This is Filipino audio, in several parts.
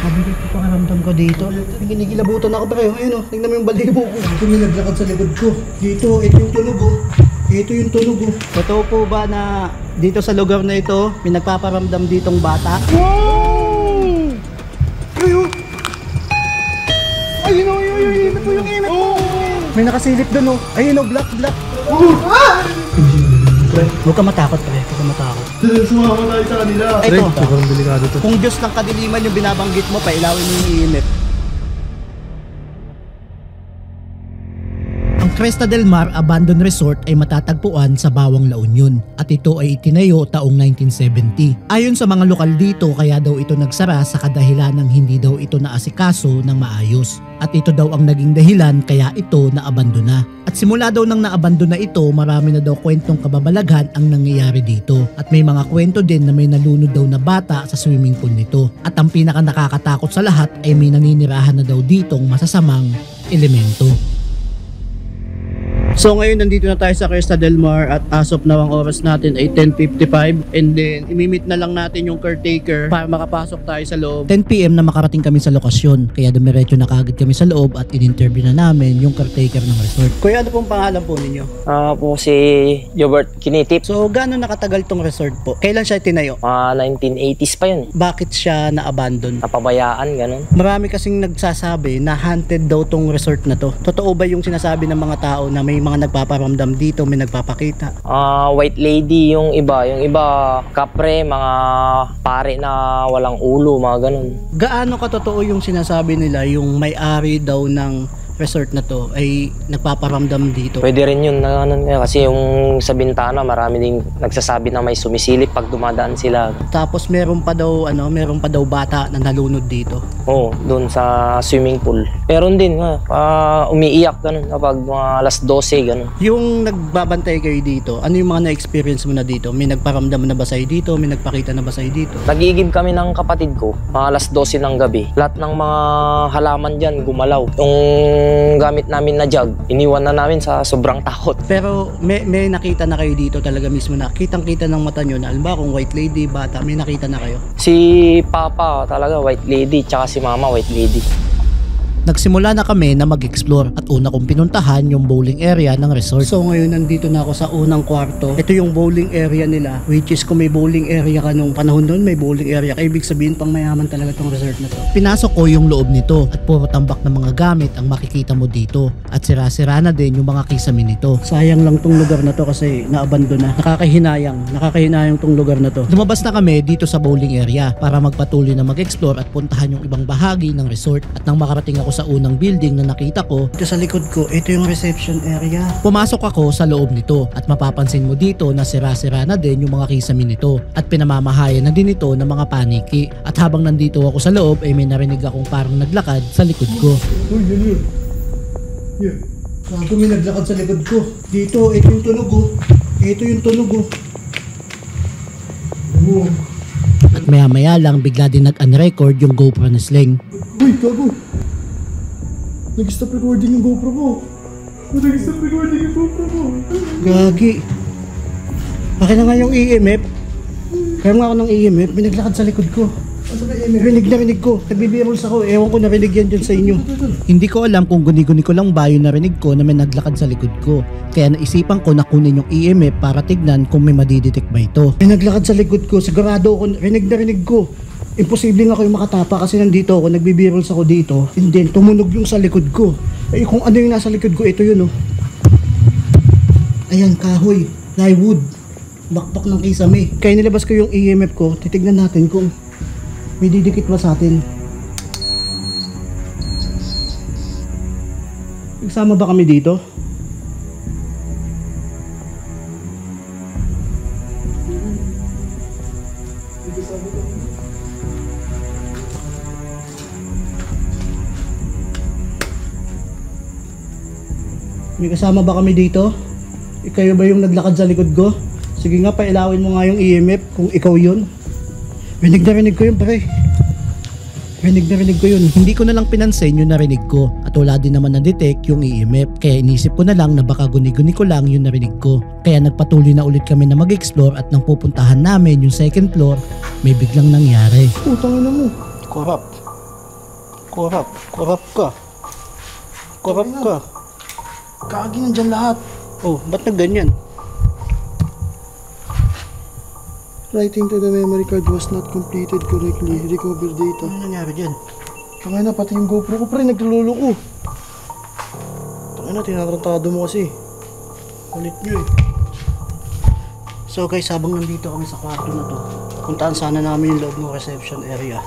Napakabigat ko pakiramdam ko dito. Ginigilabutan ako pre. Ayun o, tingnan mo yung balibo ko. Ito yung naglakad sa likod ko. Dito, ito yung tunog o. Ito yung tunog o. Totoo po ba na dito sa lugar na ito, may nagpaparamdam ditong bata? Wow! Ayun! Ayun o, ayun po yung init mo. May nakasilip doon o. Ayun o, black. Huwag ka matakot pre, huwag ka matakot. Sumama tayo sa kanila. Ito, sobrang delikado to. kung Diyos ng kadiliman yung binabanggit mo, pailawin mo yung iinit. Ang Cresta del Mar Abandoned Resort ay matatagpuan sa Bawang La Union at ito ay itinayo taong 1970. Ayon sa mga lokal dito, kaya daw ito nagsara sa kadahilan ng hindi daw ito naasikaso ng maayos. At ito daw ang naging dahilan kaya ito naabandona. At simula daw nang naabandona ito, marami na daw kwentong kababalaghan ang nangyayari dito. At may mga kwento din na may nalunod daw na bata sa swimming pool nito. At ang pinaka nakakatakot sa lahat ay may naninirahan na daw ditong masasamang elemento. So ngayon nandito na tayo sa Cresta del Mar at as of now ang oras natin ay 10:55 and then imimit na lang natin yung caretaker para makapasok tayo sa loob. 10 PM na makarating kami sa lokasyon kaya dumiretso na kagad kami sa loob at in-interview na namin yung caretaker ng resort. Kuya, ano pong pangalan po ninyo? Po si Jobert Kinitip. So gaano nakatagal tong resort po? Kailan siya tinayo? 1980s pa yun. Bakit siya na-abandon? Napabayaan, ganun. Marami kasing nagsasabi na haunted daw tong resort na to. Totoo ba yung sinasabi ng mga tao na may mga nagpaparamdam dito, may nagpapakita? White lady yung iba kapre, mga pare na walang ulo, mga ganun. Gaano katotoo yung sinasabi nila yung may-ari daw ng resort na to ay nagpaparamdam dito? Pwede rin yun na ganun, kasi yung sa bintana marami ding nagsasabi na may sumisilip pag dumadaan sila. Tapos meron pa daw bata na nalunod dito. Oo, doon sa swimming pool. Meron din umiiyak ganun kapag mga alas 12 ganun. Yung nagbabantay kayo dito, ano yung mga na-experience mo na dito? May nagparamdam na ba sa'yo dito? May nagpakita na ba sa'yo dito? Nag-iigib kami ng kapatid ko, mga alas 12 ng gabi. Lahat ng mga halaman dyan gumalaw. Yung gamit namin na jug, iniwan na namin sa sobrang takot. Pero may nakita na kayo dito talaga mismo na kitang-kita ng mata nyo na alam ba kung white lady, bata, may nakita na kayo? Si Papa talaga white lady, tsaka si Mama white lady. Nagsimula na kami na mag-explore at una kong pinuntahan yung bowling area ng resort. So ngayon nandito na ako sa unang kwarto. Ito yung bowling area nila, which is kung may bowling area ka nung panahon doon, may bowling area ka, ibig sabihin pang mayaman talaga tong resort na to. Pinasok ko yung loob nito at puro tambak ng mga gamit ang makikita mo dito at sira-sira na din yung mga kisame nito. Sayang lang tong lugar na to kasi naabandona. Nakakahinayang tong lugar na to. Lumabas na kami dito sa bowling area para magpatuloy na mag-explore at puntahan yung ibang bahagi ng resort. At nang makarating ako sa unang building na nakita ko, ito sa likod ko, ito yung reception area. Pumasok ako sa loob nito at mapapansin mo dito na sira-sira na din yung mga kisame nito at pinamamahayan na din ito ng mga paniki. At habang nandito ako sa loob ay may narinig akong parang naglakad sa likod ko. Uy, yun. Yan. Bago may naglakad sa likod ko. Dito, ito yung tunog oh. Ito yung tunog oh. At maya-maya lang bigla din nag-unrecord yung GoPro na Sling. Uy, gago! Nag-stop recording yung GoPro ko. Nag-stop recording yung GoPro ko. Gagi. Akin na nga yung EMF. Kaya nga ako ng EMF, may naglakad sa likod ko. Rinig ko. Nagbibiruls ako. Ewan ko narinig yan dyan sa inyo. Hindi ko alam kung guni-guni ko lang ba yung narinig ko na may naglakad sa likod ko. Kaya naisipan ko na kunin yung EMF para tignan kung may madidetect ba ito. May naglakad sa likod ko. Sigurado ako. Rinig ko. Imposible nga kayo makatapa kasi nandito ako, nagbibiruls ako dito. And then tumunog yung sa likod ko. Eh kung ano yung nasa likod ko, ito yun oh. Ayan, kahoy, plywood, bakbak ng kisame. Kaya nilabas ko yung EMF ko, titignan natin kung may didikit ba sa atin. Nagsama ba kami dito? May kasama ba kami dito? Ikayo ba yung naglakad sa likod ko? Sige nga, pailawin mo nga yung EMF kung ikaw yun. Rinig na rinig ko yun, pre. Rinig na rinig ko yun. Hindi ko na lang pinansin yung narinig ko at wala din naman na-detect yung EMF. Kaya inisip ko na lang na baka guni-guni ko lang yung narinig ko. Kaya nagpatuloy na ulit kami na mag-explore at nang pupuntahan namin yung second floor, may biglang nangyari. Putang ina mo. Corrupt. Korap ka. Korap ka. Kagi nandyan lahat. Oh, ba't nagganyan? Writing to the memory card was not completed correctly. Recover data. Ano nangyari dyan? Tangay na, pati yung GoPro ko pre, naglulolo ko. Tangay na, tinatarantado mo kasi. Ulit nyo eh. So guys, habang nandito kami sa kwarto na to, puntaan sana namin yung loob ng reception area.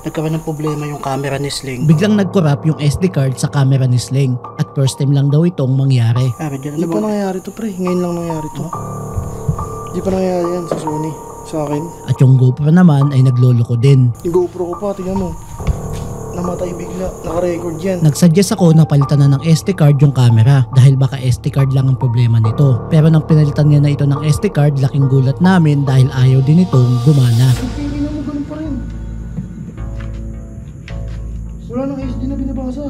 Nagkaroon ng problema yung camera ni Sling. Biglang nag-corrupt yung SD card sa camera ni Sling. At first time lang daw itong mangyari. Hindi pa nangyayari to pre, ngayon lang nangyayari to. Hindi pa nangyayari yan sa Sony, sa akin. At yung GoPro naman ay nagloloko din. Yung GoPro ko pa, tingnan mo. Namatay bigla, naka-record yan. Nagsuggest ako na palitan na ng SD card yung camera dahil baka SD card lang ang problema nito. Pero nang pinalitan niya na ito ng SD card, laking gulat namin dahil ayaw din itong gumana. Hindi na mo ganun pa rin. Wala nang SD na binabasa.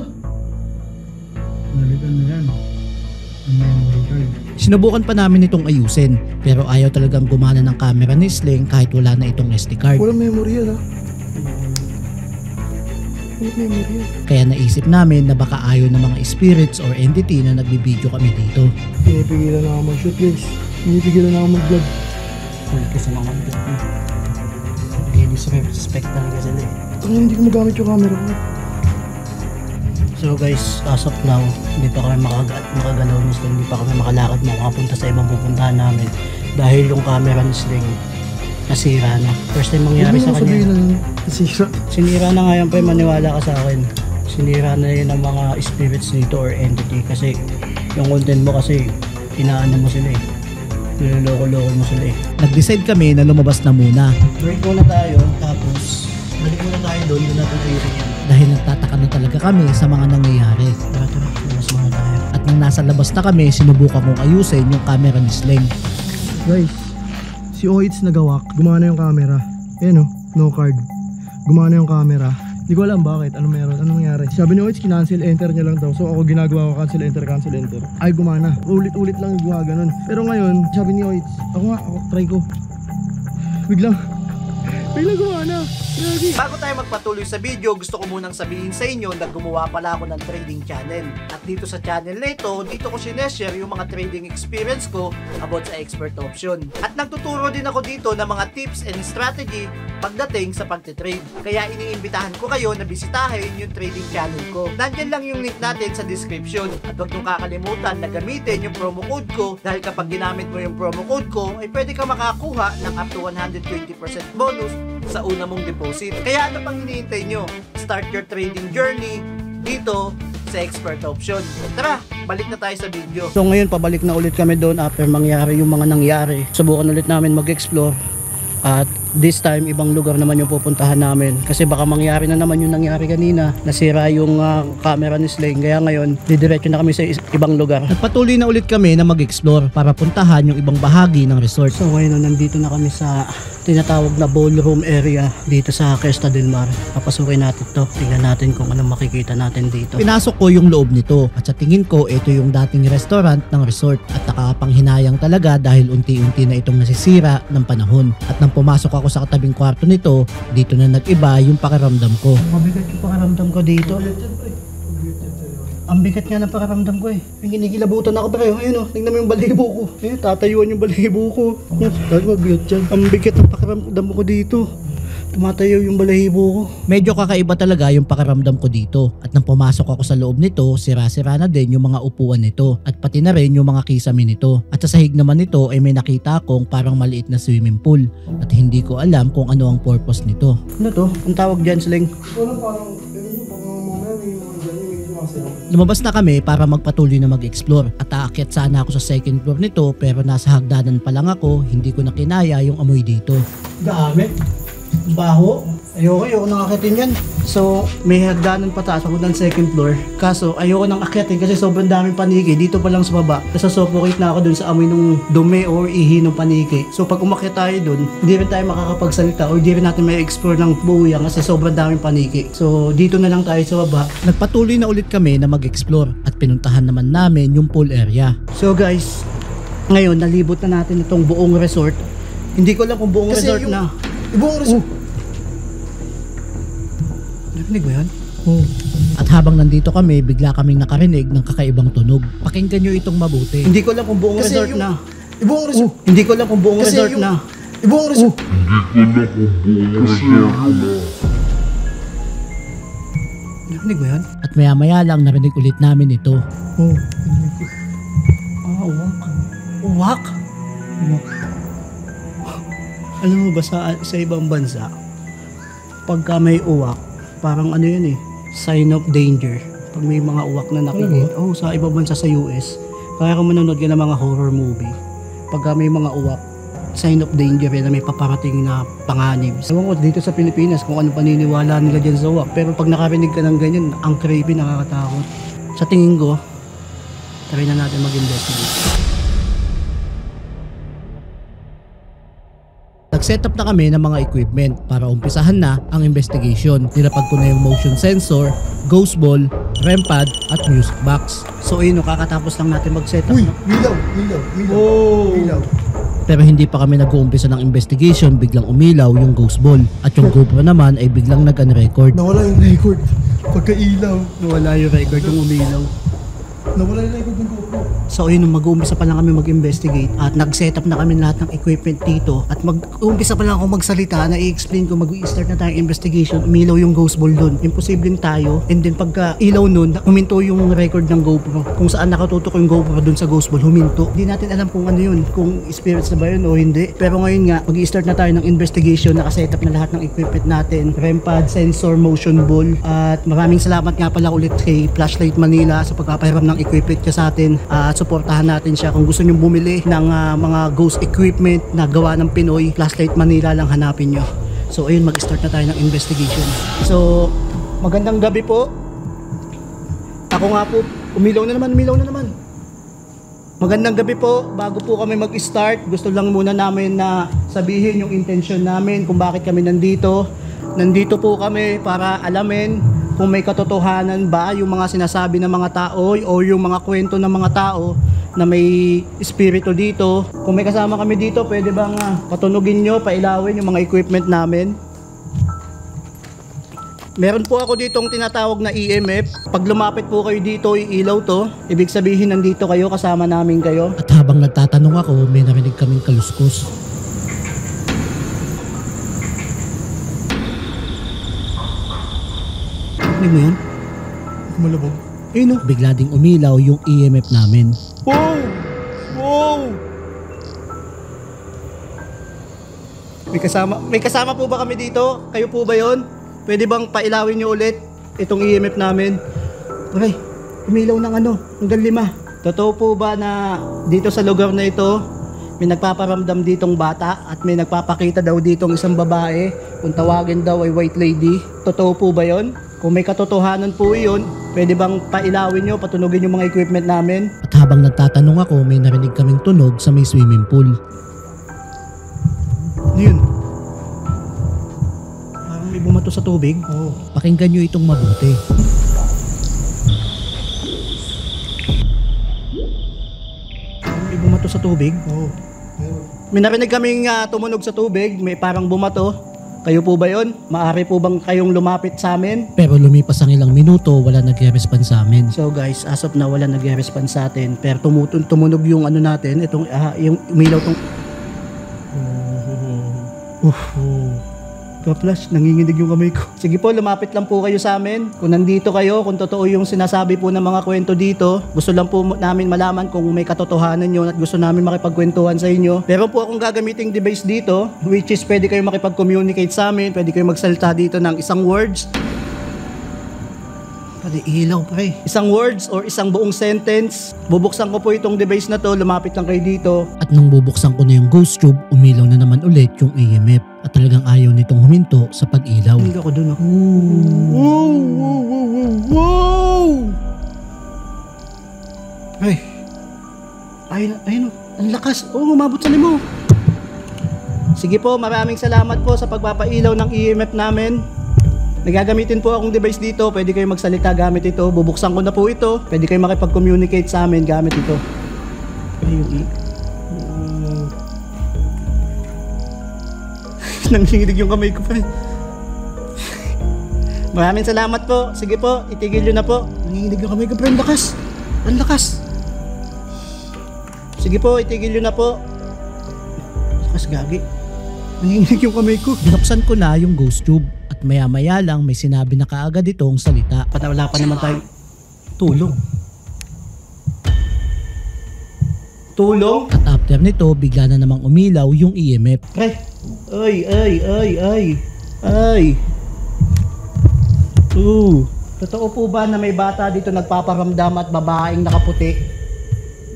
Nalitan na yan. Ang memory card. Sinubukan pa namin itong ayusin pero ayaw talagang gumana ng camera ni Sling kahit wala na itong SD card. Walang memory yan ha. Walang memory yan. Kaya naisip namin na baka ayaw ng mga spirits or entity na nagbibideo kami dito. Pinipigilan na ako mag-shoot guys. Pinipigilan na ako mag-vlog. Well, kasi mga mag-vlog na. Hindi disrespect talaga sila eh. Hindi ko magamit yung camera ko. So guys, as of now, hindi pa kami makagalaw ni Sling, hindi pa kami makalakad makapunta sa ibang pupuntahan namin dahil yung camera ni Sling nasira na. First time mangyari sa kanya. Nasira. Sinira na nga yan pa, maniwala ka sa akin. Sinira na yun ng mga spirits nito or entity kasi yung content mo kasi inaano mo sila eh. Niloloko-loko mo sila eh. Nag-decide kami na lumabas na muna. Break muna tayo, tapos balik muna tayo doon natin ayusin yan. Dahil nagtataka na talaga kami sa mga nangyayari. Tara, labas muna tayo. At nang nasa labas na kami, sinubukan kong ayusin yung camera ni Sling. Guys, si Oits nagawak. Gumana yung camera. Ayan o, no card. Gumana yung camera. Hindi ko alam bakit. Ano meron? Ano nangyari? Sabi ni Oits, kinancel enter niya lang daw. So ako ginagawa ko cancel enter. Ay gumana. Ulit-ulit lang yung ganun. Pero ngayon, sabi ni Oits, ako try ko. Biglang gumana. Bago tayo magpatuloy sa video, gusto ko munang sabihin sa inyo na gumawa pala ako ng trading channel. At dito sa channel na ito, dito ko sineshare yung mga trading experience ko about sa expert option. At nagtuturo din ako dito ng mga tips and strategy pagdating sa pagtitrade. Kaya iniimbitahan ko kayo na bisitahin yung trading channel ko. Nandyan lang yung link natin sa description. At huwag niyong kakalimutan na gamitin yung promo code ko dahil kapag ginamit mo yung promo code ko, ay pwede ka makakuha ng up to 120% bonus sa una mong deposit. Kaya ano pang hinihintay nyo? Start your trading journey dito sa expert option. Tara, balik na tayo sa video. So ngayon pabalik na ulit kami doon after mangyari yung mga nangyari. Subukan ulit namin mag-explore at this time ibang lugar naman yung pupuntahan namin kasi baka mangyari na naman yung nangyari kanina, nasira yung camera ni Sling, kaya ngayon didiretso na kami sa ibang lugar. Nagpatuloy na ulit kami na mag-explore para puntahan yung ibang bahagi ng resort. So ngayon nandito na kami sa tinatawag na ballroom area dito sa Cresta del Mar. Papasukin natin to, tingnan natin kung anong makikita natin dito. Pinasok ko yung loob nito at sa tingin ko ito yung dating restaurant ng resort at nakakapanghinayang talaga dahil unti-unti na itong nasisira ng panahon. At nang pumasok ako sa katabing kwarto nito, dito na nag-iba yung pakiramdam ko. Mabigat yung pakiramdam ko dito. Ang bigat nga ng pakiramdam ko eh. Ginigilabutan ako pre. Ayun o, tingnan mo yung balibo ko. Ayun, tatayuan yung balibo ko. Dahil mabigat yan. Ang bigat ng pakiramdam ko dito. Tumatayo yung balahibo ko. Medyo kakaiba talaga yung pakiramdam ko dito. At nang pumasok ako sa loob nito, sira-sira na din yung mga upuan nito. At pati na rin yung mga kisame nito. At sa sahig naman nito ay may nakita akong parang maliit na swimming pool. At hindi ko alam kung ano ang purpose nito. Ano to? Ang tawag dyan, Sling? Lumabas na kami para magpatuloy na mag-explore at aakyat sana ako sa second floor nito pero nasa hagdanan pa lang ako, hindi ko na kinaya yung amoy dito. Dami. Baho. Ayoko nang akitin yan. So, may hagdanan pataas ako ng second floor. Kaso, ayoko nang akitin kasi sobrang daming paniki. Dito pa lang sa baba. Nasa-suffocate na ako dun sa amoy ng dumi or ihi ng paniki. So, pag umakyat tayo dun, hindi rin tayo makakapagsalita or hindi rin natin may explore ng buo yan kasi sobrang daming paniki. So, dito na lang tayo sa baba. Nagpatuloy na ulit kami na mag-explore at pinuntahan naman namin yung pool area. So, guys, ngayon, nalibot na natin itong buong resort. Hindi ko alam kung buong Kasi resort yung- na. Buong resort. Narinig mo yan? Oh. At habang nandito kami, bigla kaming nakarinig ng kakaibang tunog. Pakinggan nyo itong mabuti. Hindi ko alam kung buong Kasi resort yung- na. Buong resort. Hindi ko alam kung buong Kasi resort yung- na. Buong resort. Narinig mo yan? At maya-maya lang narinig ulit namin ito. Oh. Uwak. Uwak? Alam mo ba sa ibang bansa, pagka may uwak, parang ano yun sign of danger. Pag may mga uwak na nakikita. Oh, sa ibang bansa sa US, kaya kung manonood ka ng mga horror movie, pagka may mga uwak, sign of danger na may paparating na panganib. Ewan ko dito sa Pilipinas kung ano paniniwala nila dyan sa uwak. Pero pag nakarinig ka ng ganyan, ang creepy, nakakatakot. Sa tingin ko, try na natin mag-investigate. Nag-setup na kami ng mga equipment para umpisahan na ang investigation. Nilapag ko na yung motion sensor, ghost ball, REM pad at music box. So ayun, kakatapos lang natin mag-setup. Uy, ilaw. Ilaw. Pero hindi pa kami nag-uumpisa ng investigation, biglang umilaw yung ghost ball. At yung GoPro naman ay biglang nag-unrecord. Nawala yung record. Pagka-ilaw. Nawala yung record yung umilaw. Nawala yung record ng GoPro. So ayun, mag-uumpisa pa lang kami mag-investigate at nag-setup na kami lahat ng equipment dito at mag-uumpisa pa lang ako magsalita na i-explain ko mag-i-start na tayong investigation. Umilaw yung ghost ball dun. Imposibleng tayo and then pagka ilaw nun, huminto yung record ng GoPro. Kung saan nakatutok yung GoPro dun sa ghost ball, huminto. Hindi natin alam kung ano yun, kung spirits na ba yun o hindi. Pero ngayon nga, mag-i-start na tayo ng investigation. Naka-setup na lahat ng equipment natin. REM pad, sensor, motion ball at maraming salamat nga pala ulit kay Flashlight Manila sa pagpapahiram ng equipment niya sa atin. At suportahan natin siya. Kung gusto nyo bumili ng mga ghost equipment na gawa ng Pinoy, Flashlight Manila lang hanapin nyo. So ayun, mag-start na tayo ng investigation. So magandang gabi po. Ako nga po, umilaw na naman. Magandang gabi po. Bago po kami mag-start, gusto lang muna namin na sabihin yung intention namin kung bakit kami nandito. Nandito po kami para alamin kung may katotohanan ba yung mga sinasabi ng mga tao o yung mga kwento ng mga tao na may espiritu dito. Kung may kasama kami dito, pwede bang patunugin nyo, pailawin yung mga equipment namin? Meron po ako ditong tinatawag na EMF. Pag lumapit po kayo dito, iilaw to. Ibig sabihin nandito kayo, kasama namin kayo. At habang nagtatanong ako, may narinig kaming kaluskos. Ano mo yan? Malabog. Ayun o. Bigla ding umilaw yung EMF namin. Wow! Wow! May kasama po ba kami dito? Kayo po ba yon? Pwede bang pailawin nyo ulit itong EMF namin? Okay, umilaw ng hanggang 5. Totoo po ba na dito sa lugar na ito, may nagpaparamdam ditong bata at may nagpapakita daw ditong isang babae kung tawagin daw ay white lady? Totoo po ba yon? Kung may katotohanan po yun, pwede bang pailawin nyo, patunugin yung mga equipment namin? At habang nagtatanong ako, may narinig kaming tunog sa may swimming pool. Ano yun? Parang may bumato sa tubig. Oo. Pakinggan nyo itong mabuti. Parang may bumato sa tubig. Oo. Meron. May narinig kaming tumunog sa tubig, may parang bumato. Kayo po ba yon? Maaari po bang kayong lumapit sa amin? Pero lumipas ang ilang minuto, wala nagre-respond sa amin. So guys, as of now, wala nagre-respond sa atin. Pero tumunog yung natin, itong, yung umilaw tong... Kaplas, nanginginig yung kamay ko. Sige po, lumapit lang po kayo sa amin. Kung nandito kayo, kung totoo yung sinasabi po ng mga kwento dito, gusto lang po namin malaman kung may katotohanan yun at gusto namin makipagkwentuhan sa inyo. Pero po akong gagamiting device dito, which is pwede kayo makipag-communicate sa amin, pwede kayo magsalita dito ng isang words. Pwede ilaw pre. Isang words or isang buong sentence. Bubuksan ko po itong device na to, lumapit lang kayo dito. At nung bubuksan ko na yung ghost tube, umilaw na naman ulit yung EMF. At talagang ayaw nitong huminto sa pag-ilaw. Hindi ako dun. Wow! Wow! Ay. Ayun. Ang lakas. Oo, umabot sa limo. Sige po, maraming salamat po sa pagpapailaw ng EMF namin. Nagagamitin po akong device dito. Pwede kayo magsalita gamit ito. Bubuksan ko na po ito. Pwede kayo makipag-communicate sa amin gamit ito. Ayun. Nanginginig yung kamay ko pa. Maraming salamat po. Sige po, itigil nyo na po. Nanginginig yung kamay ko, pre. Ang lakas. Ang lakas. Sige po, itigil nyo na po. Lakas gagi. Nanginginig yung kamay ko. Binuksan ko na yung ghost tube at maya-maya lang may sinabi na kaagad itong salita. Wala pa naman tayong tulong. Tulong? At after nito, bigla na namang umilaw yung EMF. Pre. Ay. Totoo po ba na may bata dito nagpaparamdam at babaeng nakaputi?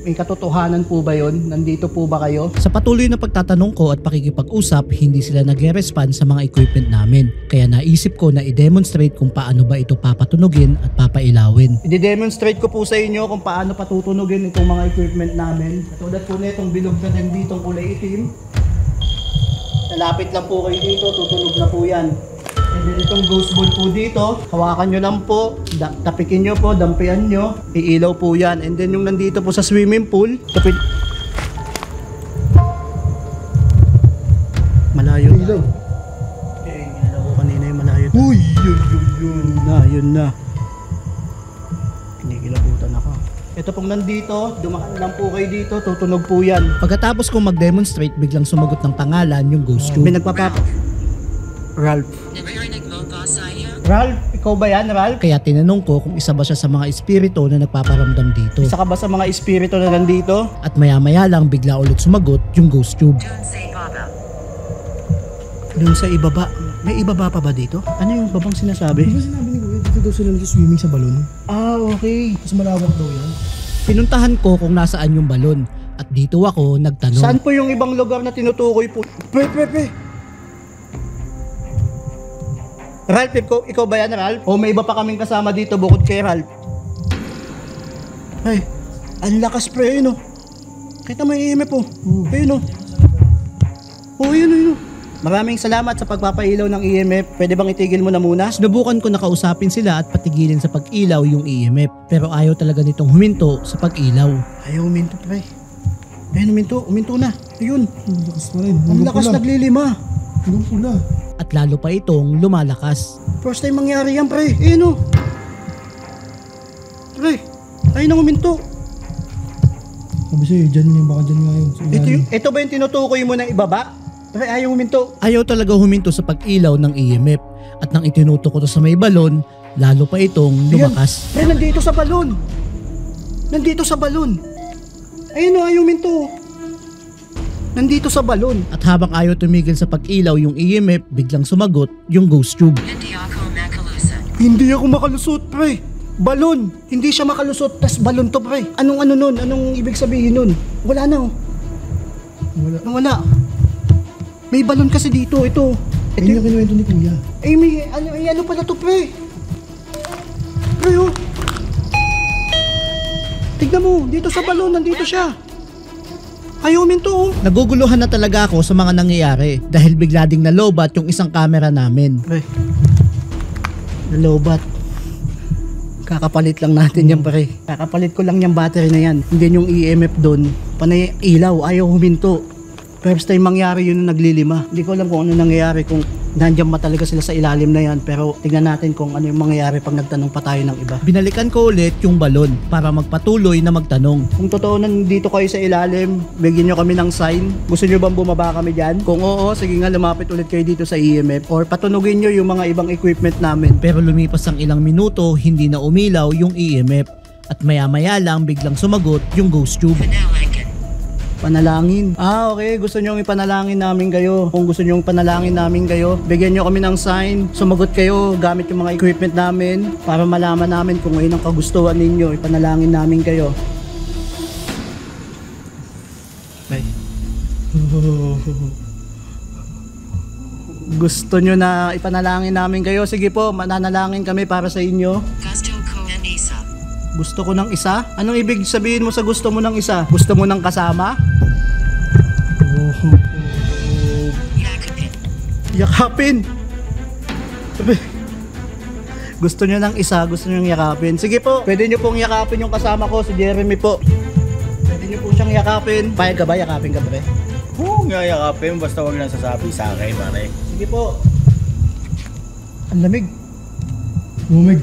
May katotohanan po ba yon? Nandito po ba kayo? Sa patuloy na pagtatanong ko at pakikipag-usap, hindi sila nagre-respond sa mga equipment namin. Kaya naisip ko na i-demonstrate kung paano ba ito papatunogin at papailawin. I-demonstrate ko po sa inyo kung paano patutunogin itong mga equipment namin. Katulad po na itong bilog na nanditong kulay itim. Lalapit lang po kayo dito, tutunog na po yan. And then itong ghost ball po dito, hawakan nyo lang po, tapikin nyo po, dampian nyo, iilaw po yan. And then yung nandito po sa swimming pool, malayo na. Ilaw. Ilaw ko kanina yung malayo. Uy, Yun na. Kinikilabutan ako. Ito pong nandito, dumaan lang po kayo dito, tutunog po yan. Pagkatapos kong mag-demonstrate, biglang sumagot ng pangalan yung ghost tube. May Ralph, ikaw ba yan, Ralph? Kaya tinanong ko kung isa ba siya sa mga espiritu na nagpaparamdam dito. Isa ka ba sa mga espiritu na nandito? At maya-maya lang bigla ulit sumagot yung ghost tube. Doon sa ibaba. May ibaba pa ba dito? Ano yung babang sinasabi? Di ba sinabi ni Kuya, dito daw sila nag-swimming sa balon? Ah, okay. Mas malawak daw yan. Pinuntahan ko kung nasaan yung balon. At dito ako nagtanong. Saan po yung ibang lugar na tinutukoy po? Pre. Ralph, ikaw ba yan, Ralph? O may iba pa kaming kasama dito bukod kay Ralph? Ay, ang lakas pre, yun o. Kita mo yung EMF po. Ayun o. Yun o. Maraming salamat sa pagpapailaw ng EMF. Pwede bang itigil mo na muna? Sinubukan ko na kausapin sila at patigilin sa pag-ilaw yung EMF. Pero ayaw talaga nitong huminto sa pag-ilaw. Ayaw uminto pre. Ayun, uminto na. Ayun. Ang lakas pa rin. Ang lakas naglilima. Hanggang pula. At lalo pa itong lumalakas. First time mangyari yan pre. Ayun o. Pre, ayun ang uminto. Sabi sa'yo, baka dyan nga yun. Ito ba yung tinutukoy mo ng ibaba? Pre, ayaw uminto. Ayaw talaga huminto sa pag-ilaw ng EMF. At nang itinuto ko to sa may balon, lalo pa itong lumakas. Pre, nandito sa balon. Ayun o, ayaw uminto. Nandito sa balon. At habang ayaw tumigil sa pag-ilaw yung EMF, biglang sumagot yung ghost tube. Hindi ako makalusot, pre. Balon. Hindi siya makalusot, tas balon to, pre. Anong nun? Anong ibig sabihin nun? Wala na, oh. Wala. May balon kasi dito, ito. Ayun yung kinuwento ni Kuya. May, ano pala to, pre? Pre, oh. Tignan mo, dito sa balon, nandito siya. Ayaw uminto, oh. Naguguluhan na talaga ako sa mga nangyayari dahil bigla ding nalobat yung isang camera namin. Pre, nalobat. Kakapalit lang natin yan, pre. Kakapalit ko lang yung battery na yan. Hindi yung EMF doon. Panay ilaw, ayaw huminto. First time mangyari yun na naglilima. Hindi ko alam kung ano nangyayari, kung nandiyan ba talaga sila sa ilalim na yan. Pero tingnan natin kung ano yung mangyayari pag nagtanong pa tayo ng iba. Binalikan ko ulit yung balon para magpatuloy na magtanong. Kung totoo nandito kayo sa ilalim, bigyan nyo kami ng sign. Gusto nyo bang bumaba kami dyan? Kung oo, sige nga, lumapit ulit kayo dito sa EMF. Or patunugin nyo yung mga ibang equipment namin. Pero lumipas ang ilang minuto, hindi na umilaw yung EMF. At maya-maya lang biglang sumagot yung ghost tube. Panalangin. Ah, okay. Gusto nyo ipanalangin namin kayo. Kung gusto nyo ipanalangin namin kayo, bigyan nyo kami ng sign. Sumagot kayo gamit yung mga equipment namin para malaman namin kung ano ang kagustuhan ninyo. Ipanalangin namin kayo. Okay. Gusto nyo na ipanalangin namin kayo? Sige po, mananalangin kami para sa inyo. Gusto ko ng isa? Anong ibig sabihin mo sa gusto mo ng isa? Gusto mo ng kasama? Yakapin. Gusto nyo ng isa, gusto nyo yakapin. Sige po, pwede nyo pong yakapin yung kasama ko, si Jeremy po. Pwede nyo po siyang yakapin. Payag ka ba? Yakapin ka ba? Oo nga, yakapin. Basta wag lang sasabi sa akin, pare. Sige po. Ang lamig. Lumig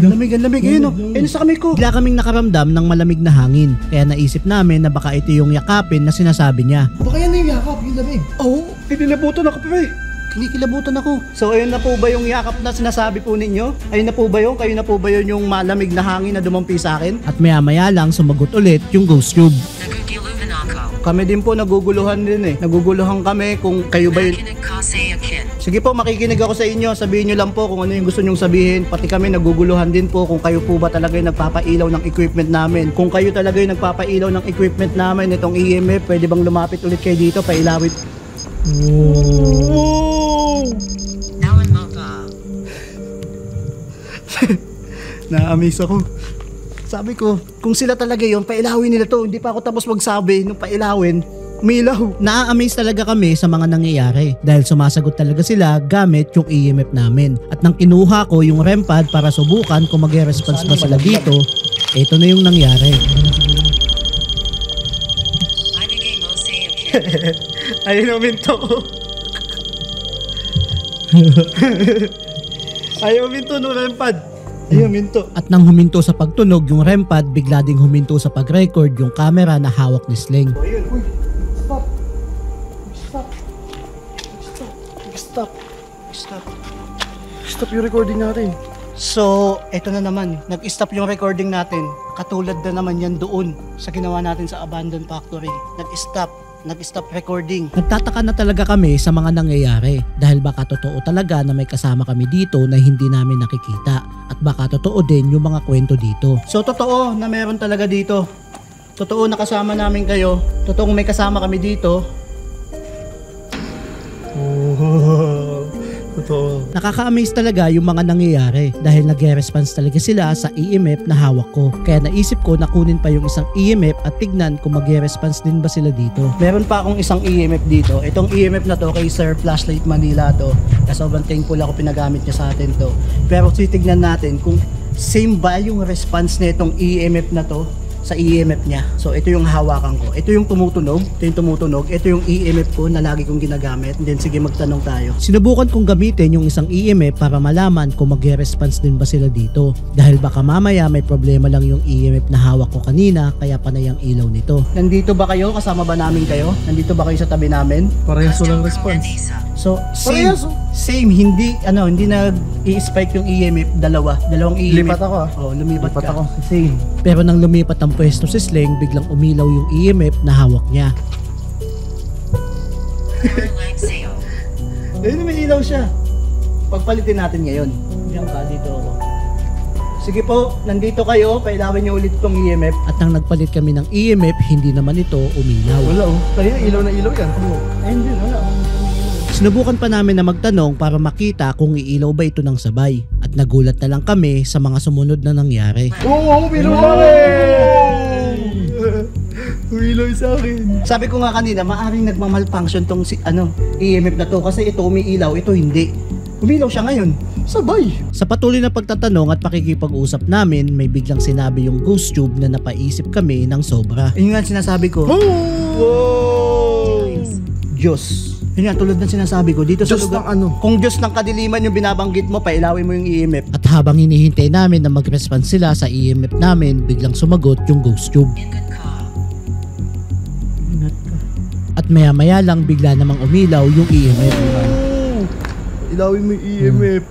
na. Lamig. Ayun o. Ayun sa kamay ko. Bigla kaming nakaramdam ng malamig na hangin. Kaya naisip namin na baka ito yung yakapin na sinasabi niya. Baka yan na yung yakap, yung lamig. Oo, kinikilabutan ako pre. Kinikilabutan ako. So ayun na po ba yung yakap na sinasabi po ninyo? Ayun na po ba yun? Kayo na po ba yun yung malamig na hangin na dumampi sa akin? At maya-maya lang sumagot ulit yung ghost tube. Kami din po naguguluhan din eh. Naguguluhan kami kung kayo ba yun. Sige po, makikinig ako sa inyo. Sabihin nyo lang po kung ano yung gusto nyong sabihin. Pati kami naguguluhan din po kung kayo po ba talaga yung nagpapailaw ng equipment namin. Kung kayo talaga yung nagpapailaw ng equipment namin, itong EMF, pwede bang lumapit ulit kayo dito, pailawit. Na-amaze ako. Sabi ko, kung sila talaga yun, pailawin nila to. Hindi pa ako tapos magsabi nung pailawin. Umilaw. Na-amaze talaga kami sa mga nangyayari dahil sumasagot talaga sila gamit yung EMF namin. At nang kinuha ko yung REM pad para subukan kung mag-response ba sila dito, ito na yung nangyari. Ayun, uminto ko. Ayaw uminto no REM pad. Ayaw uminto. At nang huminto sa pagtunog yung REM pad, bigla ding huminto sa pag-record yung camera na hawak ni Sling. Ayun, uy. Stop yung recording natin. So, eto na naman. Nag-stop yung recording natin. Katulad na naman yan doon sa ginawa natin sa Abandoned Factory. Nag-stop recording. Nagtataka na talaga kami sa mga nangyayari dahil baka totoo talaga na may kasama kami dito na hindi namin nakikita at baka totoo din yung mga kwento dito. So totoo na meron talaga dito. Totoo na kasama namin kayo. Totoong may kasama kami dito. Totoo. Nakaka-amaze talaga yung mga nangyayari dahil nag-response talaga sila sa EMF na hawak ko. Kaya naisip ko na kunin pa yung isang EMF at tignan kung mag-response din ba sila dito. Meron pa akong isang EMF dito. Itong EMF na to kay Sir Flashlight Manila to. Kaya sobrang thankful ako pinagamit niya sa atin to. Pero titignan natin kung same ba yung response na itong EMF na to sa EMF niya. So ito yung hawakan ko. Ito yung tumutunog. Ito yung EMF ko na lagi kong ginagamit. And then sige, magtanong tayo. Sinubukan kong gamitin yung isang EMF para malaman kung mag-response din ba sila dito. Dahil baka mamaya may problema lang yung EMF na hawak ko kanina kaya panay ang ilaw nito. Nandito ba kayo? Kasama ba namin kayo? Nandito ba kayo sa tabi namin? Parehas walang response. So same hindi nag-i-spike yung EMF dalawang EMF. Lipat ako ah. Oh, lumipat ka. ako. Same. Pero nang lumipat ang pwesto si Sling, biglang umilaw yung EMF na hawak niya. Ayun, may ilaw siya. Pagpalitin natin ngayon. Diyan ka, dito ako. Sige po, nandito kayo, pailawin niyo ulit itong EMF. At nang nagpalit kami ng EMF, hindi naman ito umilaw. Wala oh. Kaya ilaw na ilaw yan. Ayun din, wala. Sinubukan pa namin na magtanong para makita kung iilaw ba ito ng sabay. At nagulat na lang kami sa mga sumunod na nangyari. Oo, bilaw umilaw sa akin. Sabi ko nga kanina, maaring nagmamalfunction tong EMF na to kasi ito umiilaw, ito hindi. Umilaw siya ngayon. Sabay. Sa patuloy na pagtatanong at pakikipag-usap namin, may biglang sinabi yung ghost tube na napaisip kami ng sobra. Yun nga sinasabi ko. Wow! Diyos. Yun nga, tulad ng sinasabi ko, dito sa Diyos lugar, ng ano? kung Diyos ng kadiliman yung binabanggit mo, pailawin mo yung EMF. At habang hinihintay namin na mag-response sila sa EMF namin, biglang sumagot yung ghost tube. Ingat ka. At maya-maya lang bigla namang umilaw yung EMF. Ilawin mo yung EMF.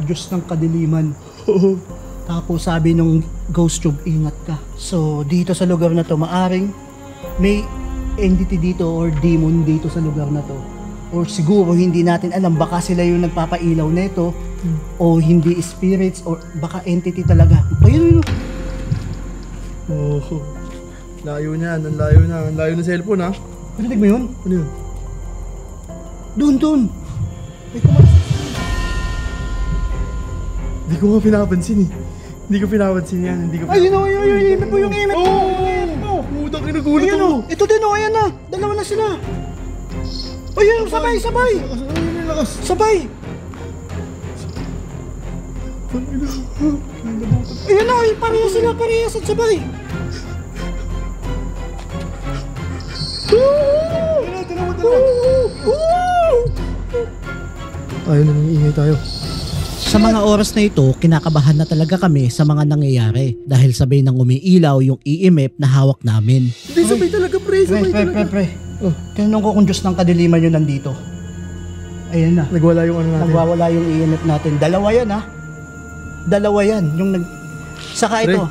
Diyos ng kadiliman. Tapos sabi nung ghost tube, ingat ka. So dito sa lugar na to, maaring may entity dito or demon dito sa lugar na to. Or siguro hindi natin alam, baka sila yung nagpapailaw nito o hindi spirits or baka entity talaga. Ayun. Oh. Layo na, ang layo na. Ang layo na cellphone ha. Narinig mo yun? Ano yun? Doon. Hindi ko nga pinapansin eh. Hindi ko pinapansin yan. Ayun, EMF mo yung EMF mo. Putang kinagulat Ayun ako. Ito din ayan na. Dalawa na sila. Ayun, sabay. Ayun yung lakas. Sabay. Ayun na, parehas at sabay. Ayun na, nangiingay tayo. Sa mga oras na ito, kinakabahan na talaga kami sa mga nangyayari dahil sabay nang umiilaw yung EMF na hawak namin. Hindi, sabay talaga, pre. Sabay talaga. Pre. Tinanong ko kung Diyos ng kadiliman yun nandito. Ayan na. Nagwala yung ano natin. Nagwawala yung EMF natin. Dalawa yan ha. Dalawa yan. Yung Saka ito.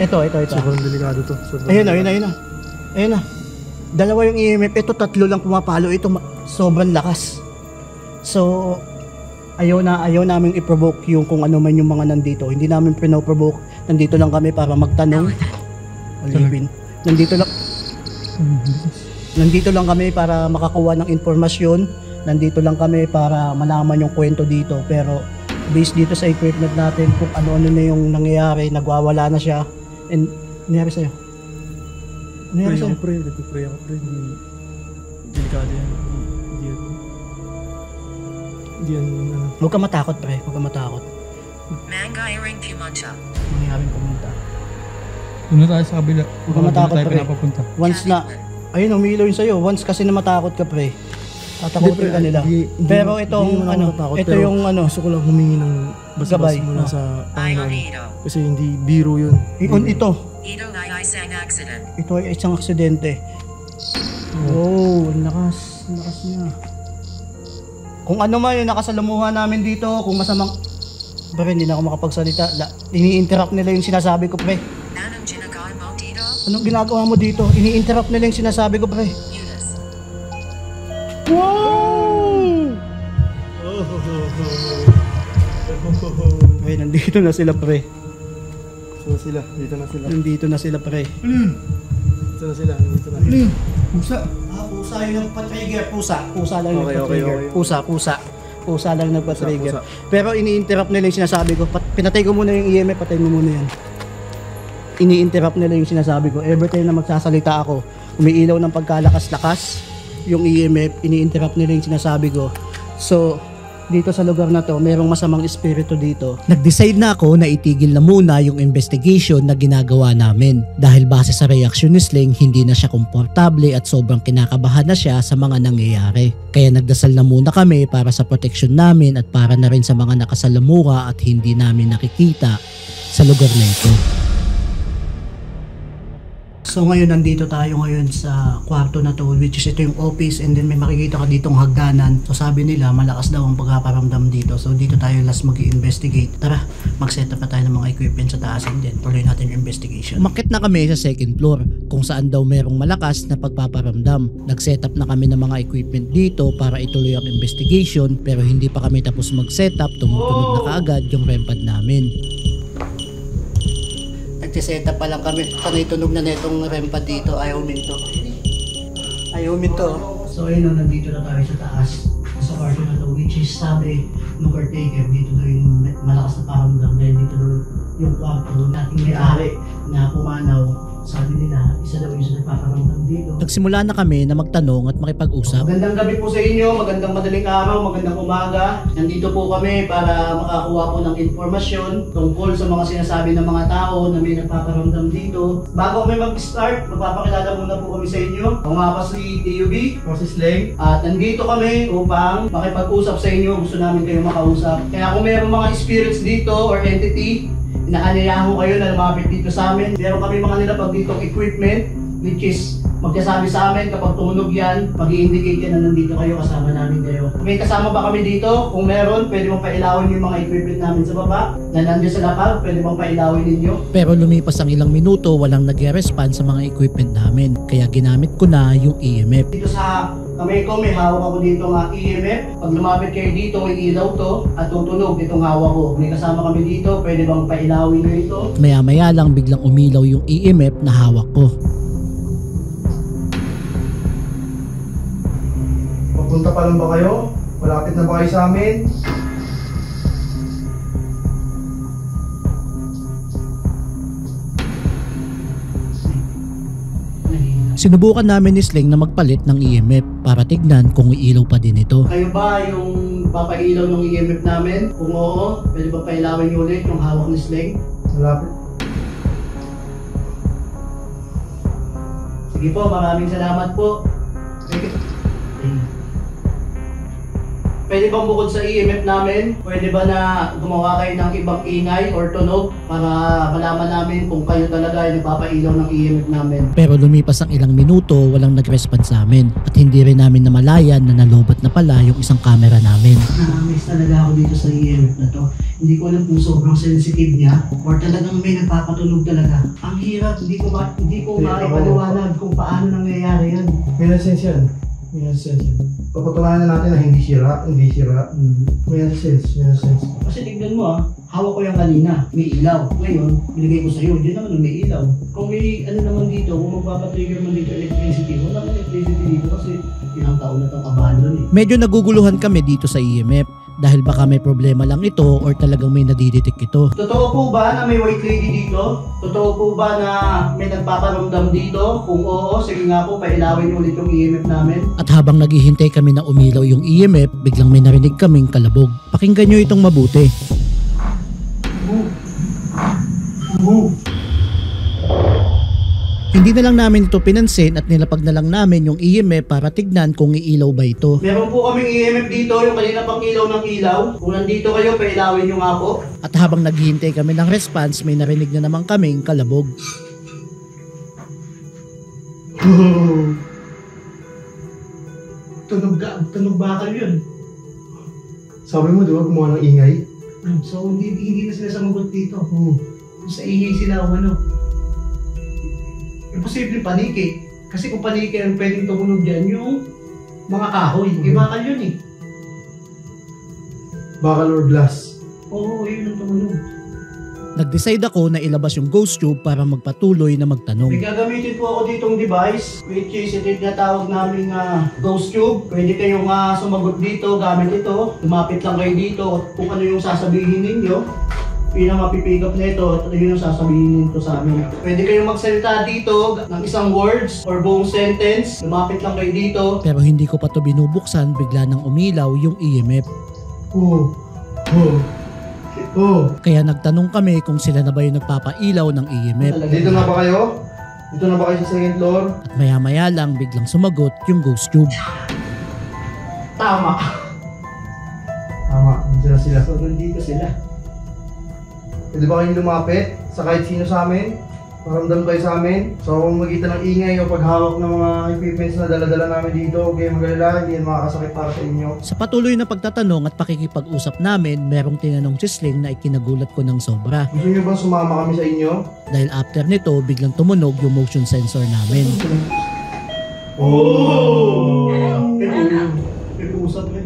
Ito. Sobrang delikado to. Ayun na. Ayun na. Dalawa yung EMF. Ito tatlo lang pumapalo. Ito sobrang lakas. So, ayaw namin i-provoke yung kung ano man yung mga nandito. Hindi namin pinoprovoke. Nandito lang kami para magtanong. Alipin. Nandito lang kami para makakuha ng informasyon. Nandito lang kami para malaman yung kwento dito. Pero based dito sa equipment natin, kung ano-ano na yung nangyayari, nagwawala na siya. And nangyari sa'yo? Nangyari sa'yo? Pre, nagpipray ako, pre. Hindi, delikado yan. Hindi yan, ano. Huwag ka matakot, pre. Huwag ka matakot. Mangairing Pumunta. Nangyaring pumunta. Doon na tayo sa kabila. Huwag ka matakot, pre. Once na, ayun, umilaw yun sa'yo. Once kasi na matakot ka, pre. Tatakotin ka nila. Pero itong, ito yung Gusto ko lang humingi ng Gabay. bas mula sa Iron Panginoon. Ito. Kasi hindi biro yun. ito. Ito ay isang accident. Ito ay isang aksidente. Oh, ang lakas. Ang lakas niya. Kung ano man yung nakasalamuhan namin dito, kung masamang... Pero hindi na ako makapagsalita. Ini-interrupt nila yung sinasabi ko, pre. Anong ginagawa mo dito? Anong ginagawa mo dito? Ini-interrupt nila yung sinasabi ko, pre. Eunice. Wow! Pre, nandito na sila, pre. So sila, dito na sila. Nandito na sila, pre. Dito na sila, dito na. Pusa. Pusa yung nagpa-trigger. Pusa lang yung Okay, nagpa-trigger. okay. Pusa lang nagpa-trigger. Pusa. Pero ini-interrupt nila yung sinasabi ko. Pinatay ko muna yung EMF, patay mo muna yan. Ini-interrupt nila yung sinasabi ko. Every time na magsasalita ako, umiilaw ng pagkalakas-lakas yung EMF, ini-interrupt nila yung sinasabi ko. So, dito sa lugar na to, merong masamang espiritu dito. Nag-decide na ako na itigil na muna yung investigation na ginagawa namin dahil base sa reaksyon ni Sling, hindi na siya komportable at sobrang kinakabahan na siya sa mga nangyayari. Kaya nagdasal na muna kami para sa proteksyon namin at para na rin sa mga nakasalamuha at hindi namin nakikita sa lugar na ito. So ngayon nandito tayo ngayon sa kwarto na to, which is ito yung office, and then may makikita ka ditong hagdanan. So sabi nila malakas daw ang pagpaparamdam dito. So dito tayo last mag-i-investigate. Tara, mag-set up na tayo ng mga equipment sa taas and then tuloy natin yung investigation. Umakyat na kami sa second floor kung saan daw merong malakas na pagpaparamdam. Nag-set up na kami ng mga equipment dito para ituloy ang investigation, pero hindi pa kami tapos mag-set up, tumutunog na kaagad yung REM pad namin. Nagsiset up pa lang kami. Panay tunog na netong REM pad dito. Ayaw minto. Ayaw minto. So ayun, nandito na tayo sa taas. Sa kwarto na to, which is sabi ng caretaker, dito daw yung malakas na paramdam dahil dito daw yung kwarto nating may-ari na pumanaw. Sabi nila, isa daw yung nagpaparamdam dito. Nagsimula na kami na magtanong at makipag-usap. Magandang gabi po sa inyo, magandang madaling araw, magandang umaga. Nandito po kami para makakuha po ng informasyon tungkol sa mga sinasabi ng mga tao na may nagpaparamdam dito. Bago kami mag-start, magpapakilala muna po kami sa inyo. Ako nga pa si TUB, Moses Leng. at nandito kami upang makipag-usap sa inyo. Gusto namin kayong makausap. Kaya kung mayroong mga spirits dito or entity, inaanyayahan ko kayo na lumapit dito sa amin. Meron kami mga nilapag ditong equipment, which is magsasabi sa amin kapag tumunog yan, mag-i-indicate yan na nandito kayo, kasama namin kayo. May kasama ba kami dito? Kung meron, pwede mong pailawin yung mga equipment namin sa baba na nandiyan sa lapag, pwede mong pailawin ninyo. Pero lumipas ang ilang minuto, walang nag-respond sa mga equipment namin. Kaya ginamit ko na yung EMF. Dito sa kamay ko, may hawak ako dito nga EMF. Pag lumapit kayo dito, may ilaw to at tutunog itong hawak ko. May kasama kami dito, pwede bang pailawin nyo ito? Maya-maya lang biglang umilaw yung EMF na hawak ko. Papunta pa lang ba kayo? Malapit na ba kayo sa amin? Sinubukan namin ni Sling na magpalit ng EMF para tignan kung iilaw pa din ito. Kayo ba yung papailaw ng EMF namin? Kung oo, pwede ba pailawin nyo ulit yung hawak ni Sling? Malapit. Sige po, maraming salamat po. Pwede bang bukod sa EMF namin, pwede ba na gumawa kayo ng ibang ingay or tunog para malaman namin kung kayo talaga ay nagpapailaw ng EMF namin? Pero lumipas ang ilang minuto, walang nag-response sa amin at hindi rin namin namalayan na nalobat na pala yung isang camera namin. Na-amaze talaga ako dito sa EMF na to. Hindi ko alam kung sobrang sensitive niya or talagang may nagpapatunog talaga. Ang hirap, hindi ko maipaliwanag kung paano nangyayari yan. May nasa-sense yan. May nasa-sense yan. Papatunayan na natin na hindi sira. May nasa-sense. Kasi tignan mo hawak ko yan kanina, may ilaw. Ngayon, binigay ko sa'yo, di naman may ilaw. Kung may ano naman dito, kung magpapatrigger man dito electricity, wala naman electricity dito kasi ilang taon na itong abandon eh. Medyo naguguluhan kami dito sa EMF dahil baka may problema lang ito or talagang may nadidetect ito. Totoo po ba na may white lady dito? Totoo po ba na may nagpaparamdam dito? Kung oo, sige nga po, pailawin niyo ulit yung EMF namin. At habang naghihintay kami na umilaw yung EMF, biglang may narinig kaming kalabog. Pakinggan nyo itong mabuti. Hindi na lang namin ito pinansin at nilapag na lang namin yung EMF para tignan kung iilaw ba ito. Meron po kaming EMF dito, yung kanina pang ilaw ng ilaw. Kung nandito kayo, pailawin niyo nga po. At habang naghihintay kami ng response, may narinig na naman kaming kalabog. Tunog bakal yun. Sabi mo, di ba, gumawa ng ingay? So, hindi na sila samagot dito. Sa ingay sila o ano. Imposible paniki. Kasi kung paniki ang pwedeng tumunog dyan, yung mga kahoy. Bakal yun eh. Bakal or glass. Oo, yun ang tumunog. Nag-decide ako na ilabas yung ghost tube para magpatuloy na magtanong. May gagamitin po ako ditong device, which is ito yung tinatawag namin ghost tube. Pwede kayong sumagot dito gamit ito. Lumapit lang kayo dito kung ano yung sasabihin ninyo. Yun ang mapipick up nito at yun ang sasabihin nito sa amin. Pwede kayong magsalita dito ng isang words or buong sentence. Lumapit lang kayo dito. Pero hindi ko pa to binubuksan, bigla nang umilaw yung EMF. Kaya nagtanong kami kung sila na ba yung nagpapailaw ng EMF. Dito na ba kayo? Dito na ba kayo sa second floor? At maya-maya lang biglang sumagot yung ghost tube. Tama. Sila. So, nandito sila. Pwede ba kayong lumapit sa kahit sino sa amin? Maramdam kayo sa amin? So kung magkita ng ingay o paghawak ng mga equipments na dala-dala namin dito, huwag kayong magalala, hindi yan makakasakit para sa inyo. Sa patuloy na pagtatanong at pakikipag-usap namin, merong tinanong si Sling na ikinagulat ko ng sobra. Gusto nyo ba sumama kami sa inyo? Dahil after nito, biglang tumunog yung motion sensor namin. May pusa rin.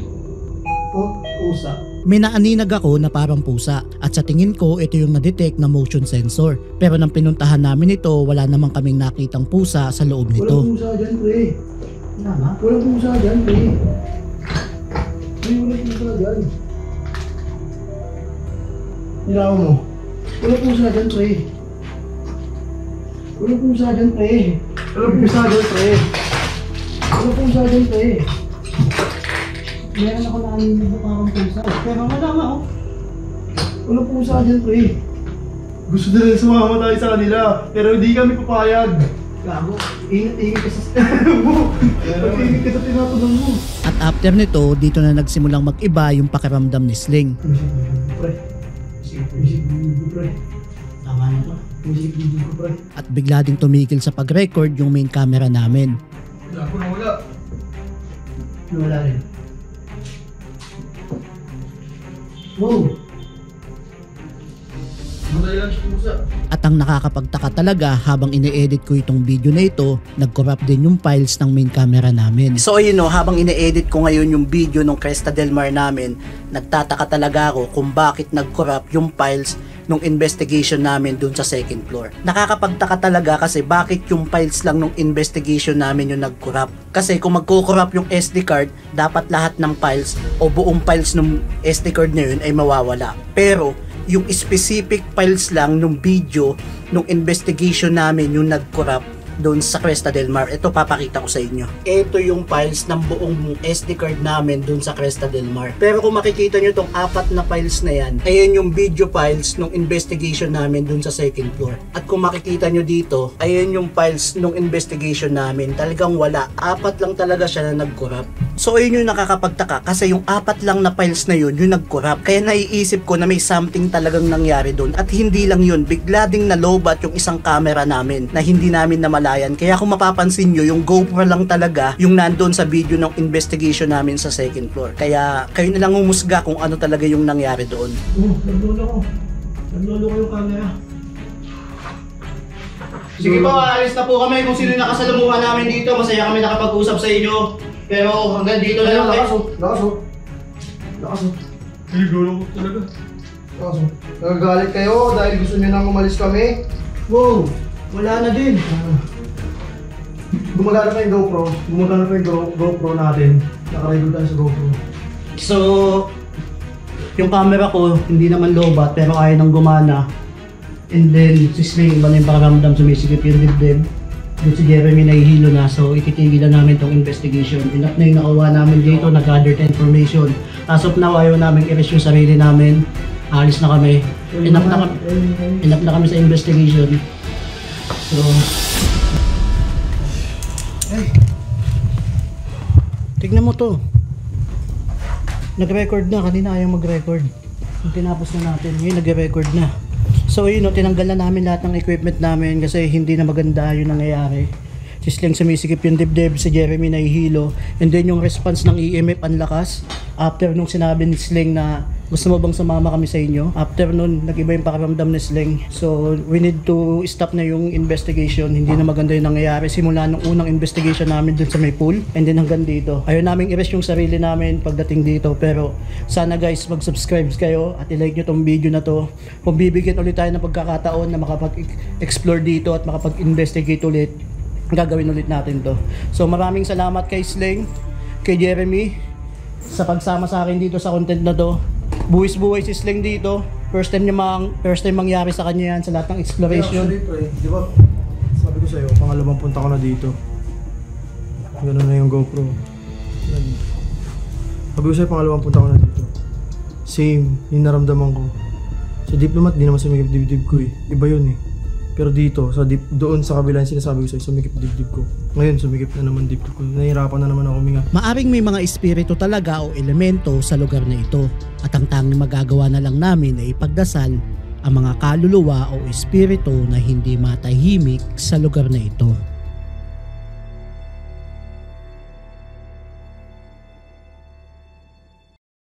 Pusa. May naaninag ako na parang pusa at sa tingin ko ito yung na-detect na motion sensor. Pero nang pinuntahan namin ito, wala namang kaming nakitang pusa sa loob nito. Walang pusa dyan, pre. Tama? Walang pusa dyan, pre. Walang pusa dyan. Nilaw mo. Walang pusa dyan, pre. Walang pusa dyan, pre. Walang pusa dyan, pre. Walang pusa dyan, pre. Meron ako naanin na parang pusa. Pero wala nga Walang pusa dyan, pre. Gusto nila sumama tayo sa kanila, pero hindi kami papayag. Gago. Ingat-ingat ka sa Pag-ingat ka sa tinatanong mo. At after nito, dito na nagsimulang mag-iba yung pakiramdam ni Sling. Pre. Music video, pre. Tama na to. Music video, pre. At bigla ding tumigil sa pag-record yung main camera namin. Wala. Wala rin. Wow! Matay lang siya pusa. At ang nakakapagtaka talaga habang ine-edit ko itong video na ito, nag-corrupt din yung files ng main camera namin. So ayun habang ine-edit ko ngayon yung video ng Cresta Del Mar namin, nagtataka talaga ako kung bakit nag-corrupt yung files nung investigation namin dun sa second floor. Nakakapagtaka talaga kasi bakit yung files lang nung investigation namin yung nag-corrupt. Kasi kung magko-corrupt yung SD card, dapat lahat ng files o buong files ng SD card na yun ay mawawala. Pero yung specific files lang nung video nung investigation namin yung nag-corrupt doon sa Cresta Del Mar. Ito papakita ko sa inyo. Ito yung files ng buong SD card namin doon sa Cresta Del Mar. Pero kung makikita nyo tong apat na files na yan, ayan yung video files nung investigation namin doon sa second floor. At kung makikita nyo dito, ayan yung files nung investigation namin. Talagang wala. Apat lang talaga siya na nag-corrupt. So ayun yung nakakapagtaka kasi yung 4 lang na files na yun yung nag-corrupt. Kaya naiisip ko na may something talagang nangyari doon. At hindi lang yun, bigla ding nalobat yung isang camera namin na hindi namin namalayan. Kaya kung mapapansin nyo, yung GoPro lang talaga yung nandun sa video ng investigation namin sa second floor. Kaya kayo na lang humusga kung ano talaga yung nangyari doon. Naglolo ko yung camera. Sige po, alis na po kami kung sino yung nakasalumuhan namin dito. Masaya kami nakapag-usap sa inyo. Pero hanggang dito na lang kayo. Lakas oh. Naglolo ko talaga. Lakas oh. Nagagalit kayo dahil gusto nyo nang umalis kami. Wow, wala na din. Gumagana pa yung GoPro. Gumagana pa yung GoPro natin. Nakarecord tayo sa GoPro. So, yung camera ko, hindi naman lobat pero ayaw nang gumana. And then, si Sling, ba na yung pakaramdam, sumisigip yung dibdib. Doon si Jeremy nahihilo na, so ititigil na namin tong investigation. Enough na yung nakawa namin dito, nag-gather the information. As of now, ayaw namin i-erase yung sarili namin. Alis na kami. Enough na kami sa investigation. So, tignan mo to. Nag-record na, kanina ayaw mag-record. Yung tinapos na natin, ngayon nag-record na. So yun, tinanggal na namin lahat ng equipment namin kasi hindi na maganda yung nangyayari. Si Sling sumisikip yung dibdib, si Jeremy nahihilo, and then yung response ng EMF ang lakas. After nung sinabi ni Sling na gusto mo bang sumama kami sa inyo, after nun nag-iba yung pakiramdam ni Sling. So we need to stop na yung investigation, hindi na maganda yung nangyayari simula nung unang investigation namin dun sa may pool, and then hanggang dito. Ayaw namin i-rest yung sarili namin pagdating dito, pero sana guys mag-subscribe kayo at i-like nyo tong video na to. Kung bibigyan ulit tayo ng pagkakataon na makapag-explore dito at makapag-investigate ulit, gagawin ulit natin to. So maraming salamat kay Sling, kay Jeremy sa pagsama sa akin dito sa content na to. Buwis-buwis si Sling dito. First time mangyari sa kanya yan sa lahat ng exploration. Di ba? Sabi ko sa'yo, pangalawang punta ko na dito. Ganun na yung GoPro. Sabi ko sa'yo, pangalawang punta ko na dito. Same, yung naramdaman ko. Sa diplomat, di naman sumikip dibdib ko eh. Iba yun eh. Pero dito, doon sa kabila yung sinasabi ko sa'yo, sumikip dibdib ko. Ngayon, sumikip na naman dibdib ko. Nahihirapan na naman ako huminga. Maaring may mga espiritu talaga o elemento sa lugar na ito. At ang tanging magagawa na lang namin ay ipagdasal ang mga kaluluwa o espiritu na hindi matahimik sa lugar na ito.